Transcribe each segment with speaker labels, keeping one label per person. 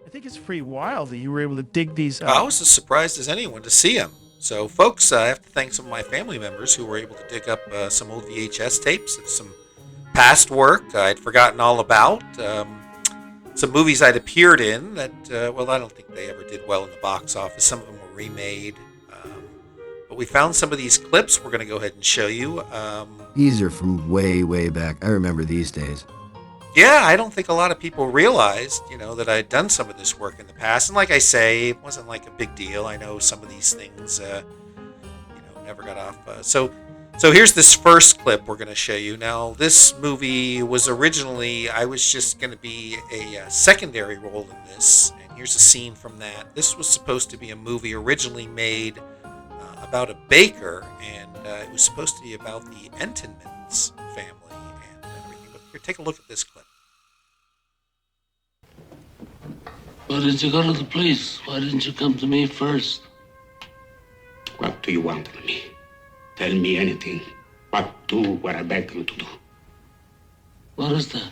Speaker 1: I think it's pretty wild that you were able to dig these
Speaker 2: I
Speaker 1: up.
Speaker 2: was as surprised as anyone to see him. So, folks, I have to thank some of my family members who were able to dig up some old VHS tapes and some past work I'd forgotten all about. Some movies I'd appeared in that, well, I don't think they ever did well in the box office. Some of them were remade. Um, but we found some of these clips we're going to go ahead and show you.
Speaker 3: These are from way, way back. I remember these days.
Speaker 2: Yeah, I don't think a lot of people realized, that I'd done some of this work in the past. And like I say, it wasn't like a big deal. I know some of these things, never got off. So here's this first clip we're going to show you. Now, this movie was originally, I was just going to be a secondary role in this. And here's a scene from that. This was supposed to be a movie originally made about a baker, and it was supposed to be about the Entenmann's family and everything. But here, take a look at this clip.
Speaker 4: Why did you go to the police? Why didn't you come to me first?
Speaker 5: What do you want of me? Tell me anything. Do what I beg you to do.
Speaker 4: What is that?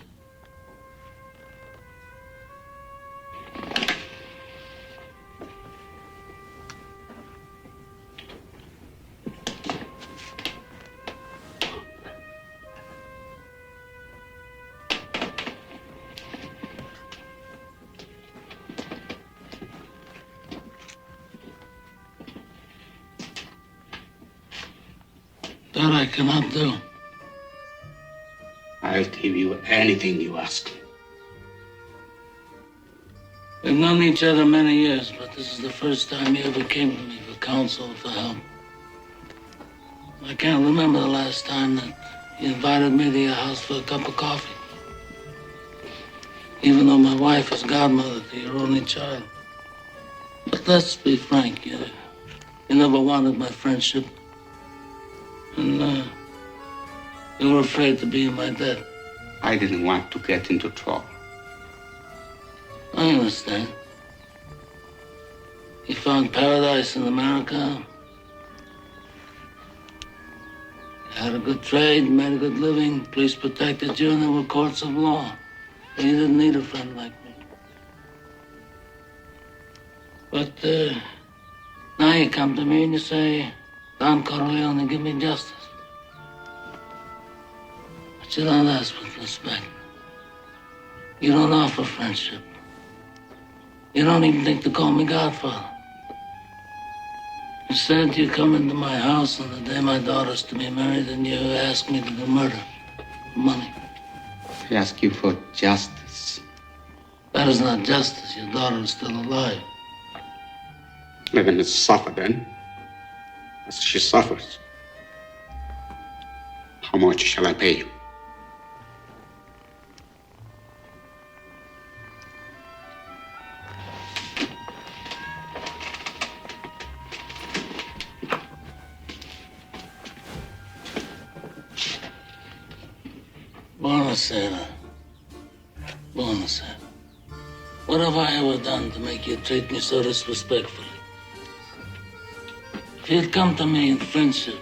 Speaker 4: That I cannot do.
Speaker 5: I'll give you anything you ask.
Speaker 4: We've known each other many years, but this is the first time you ever came to me for counsel, for help. I can't remember the last time that you invited me to your house for a cup of coffee. Even though my wife is godmother to your only child. But let's be frank, you never wanted my friendship. And you were afraid to be in my debt.
Speaker 5: I didn't want to get into trouble.
Speaker 4: I understand. You found paradise in America. You had a good trade, made a good living, police protected you, and there were courts of law. But you didn't need a friend like me. But now you come to me and you say, Don Corleone, give me justice. But you don't ask with respect. You don't offer friendship. You don't even think to call me Godfather. Instead, you come into my house on the day my daughter's to be married and you ask me to do murder for money.
Speaker 5: I ask you for justice.
Speaker 4: That is not justice. Your daughter is still alive.
Speaker 5: Let him suffer then, as she suffers. How much shall I pay you?
Speaker 4: Buonasera. Buonasera. What have I ever done to make you treat me so disrespectfully? If you'd come to me in friendship,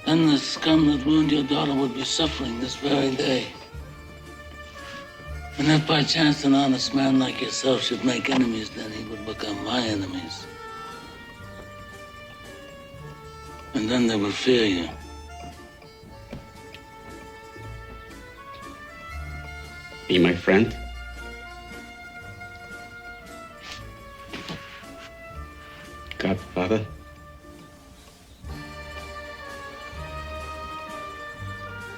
Speaker 4: then the scum that ruined your daughter would be suffering this very day. And if by chance an honest man like yourself should make enemies, then he would become my enemies. And then they would fear you.
Speaker 5: Be my friend? Godfather?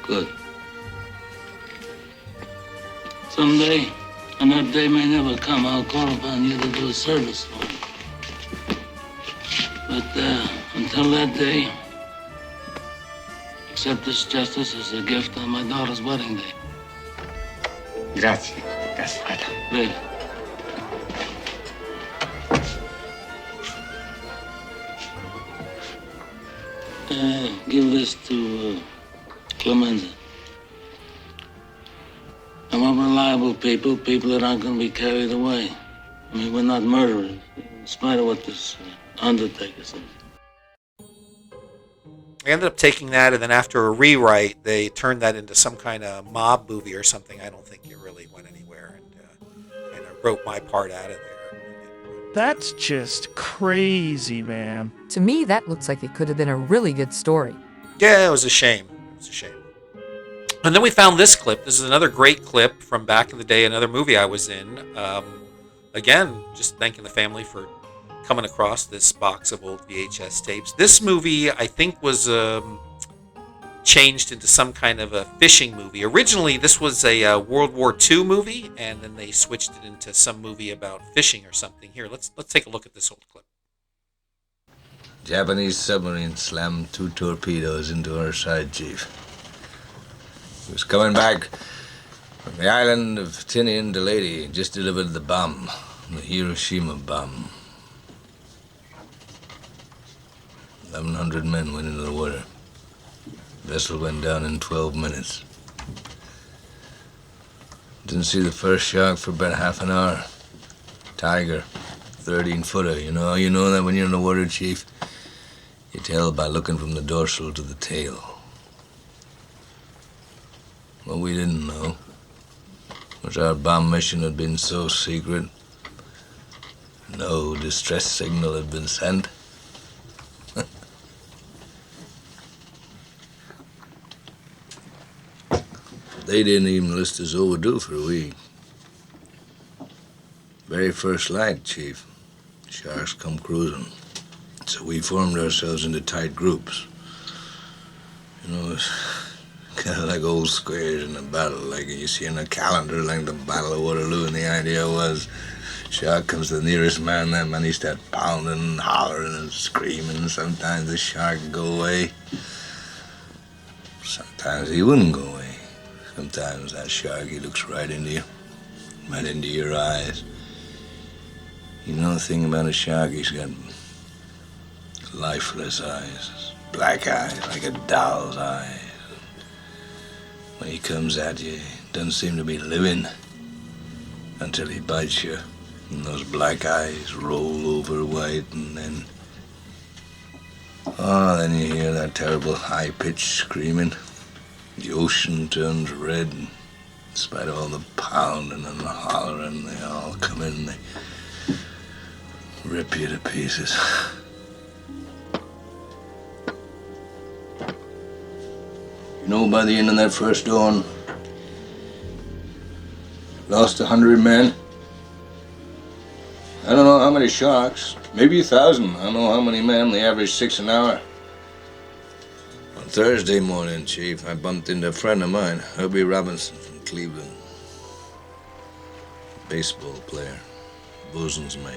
Speaker 4: Good. Someday, and that day may never come, I'll call upon you to do a service for me. But until that day, accept this justice as a gift on my daughter's wedding day.
Speaker 5: Grazie, Godfather.
Speaker 4: Live. Give this to Clemenza. I want reliable people that aren't going to be carried away. I mean, we're not murderers, in spite of what this undertaker says.
Speaker 2: I ended up taking that, and then after a rewrite, they turned that into some kind of mob movie or something. I don't think it really went anywhere. And and I wrote my part out of there.
Speaker 1: That's just crazy, man.
Speaker 6: To me, that looks like it could have been a really good story.
Speaker 2: Yeah, it was a shame. It was a shame. And then we found this clip. This is another great clip from back in the day, another movie I was in. Again, just thanking the family for coming across this box of old VHS tapes. This movie, I think, was changed into some kind of a fishing movie. Originally, this was a World War II movie, and then they switched it into some movie about fishing or something. Here, let's take a look at this old clip.
Speaker 7: Japanese submarine slammed 2 torpedoes into our side, Chief. He was coming back from the island of Tinian to Leyte, just delivered the bomb, the Hiroshima bomb. 1,100 men went into the water. Vessel went down in 12 minutes. Didn't see the first shark for about half an hour. Tiger, 13-footer. You know that when you're in the water, Chief? You tell by looking from the dorsal to the tail. What we didn't know was our bomb mission had been so secret, no distress signal had been sent. They didn't even list us overdue for a week. Very first light, Chief. Sharks come cruising. So we formed ourselves into tight groups. It's kind of like old squares in a battle, like you see in a calendar, like the Battle of Waterloo, and the idea was, shark comes to the nearest man, that man he start pounding and hollering and screaming. Sometimes the shark would go away. Sometimes he wouldn't go away. Sometimes that shark, he looks right into you, right into your eyes. You know the thing about a shark, he's got lifeless eyes, black eyes, like a doll's eyes. When he comes at you, he doesn't seem to be living until he bites you. And those black eyes roll over white, and then you hear that terrible high-pitched screaming. The ocean turns red, and in spite of all the pounding and the hollering, they all come in and they rip you to pieces. By the end of that first dawn, lost 100 men. I don't know how many sharks, maybe 1,000. I don't know how many men, they average 6 an hour. On Thursday morning, Chief, I bumped into a friend of mine, Herbie Robinson from Cleveland. Baseball player, bosun's mate.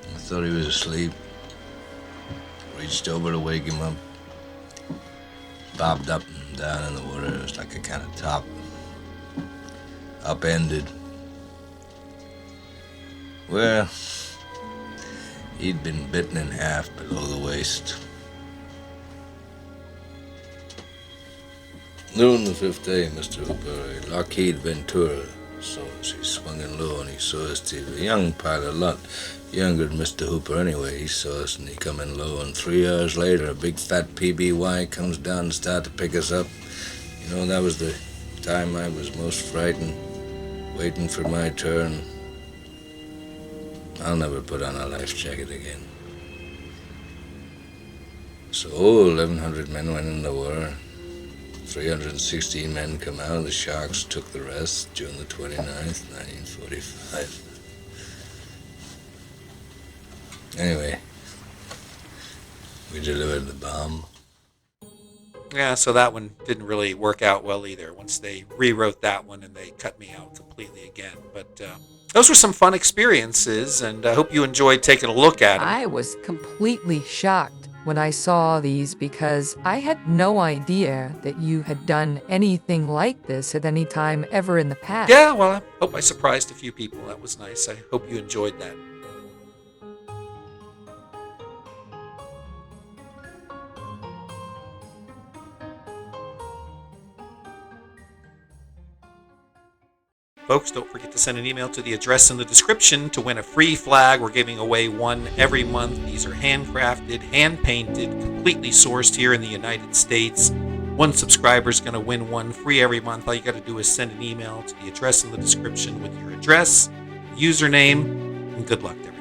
Speaker 7: I thought he was asleep. Reached over to wake him up. Bobbed up and down in the water. It was like a kind of top. Upended. Well, he'd been bitten in half below the waist. Noon the 5th day, Mr. Hooper, Lockheed Ventura saw us. He swung in low and he saw us too. A young pilot, a lot younger than Mr. Hooper anyway. He saw us and he come in low, and 3 hours later a big fat PBY comes down and started to pick us up. That was the time I was most frightened, waiting for my turn. I'll never put on a life jacket again. So 1,100 men went in the war. 316 men come out. The Sharks took the rest June the 29th, 1945. Anyway, we delivered the bomb.
Speaker 2: Yeah, so that one didn't really work out well either. Once they rewrote that one and they cut me out completely again. But those were some fun experiences, and I hope you enjoyed taking a look at them.
Speaker 6: I was completely shocked when I saw these because I had no idea that you had done anything like this at any time ever in the past.
Speaker 2: Yeah, well, I hope I surprised a few people. That was nice. I hope you enjoyed that. Folks, don't forget to send an email to the address in the description to win a free flag. We're giving away one every month. These are handcrafted, hand-painted, completely sourced here in the United States. One subscriber is going to win one free every month. All you got to do is send an email to the address in the description with your address, username, and good luck to everyone.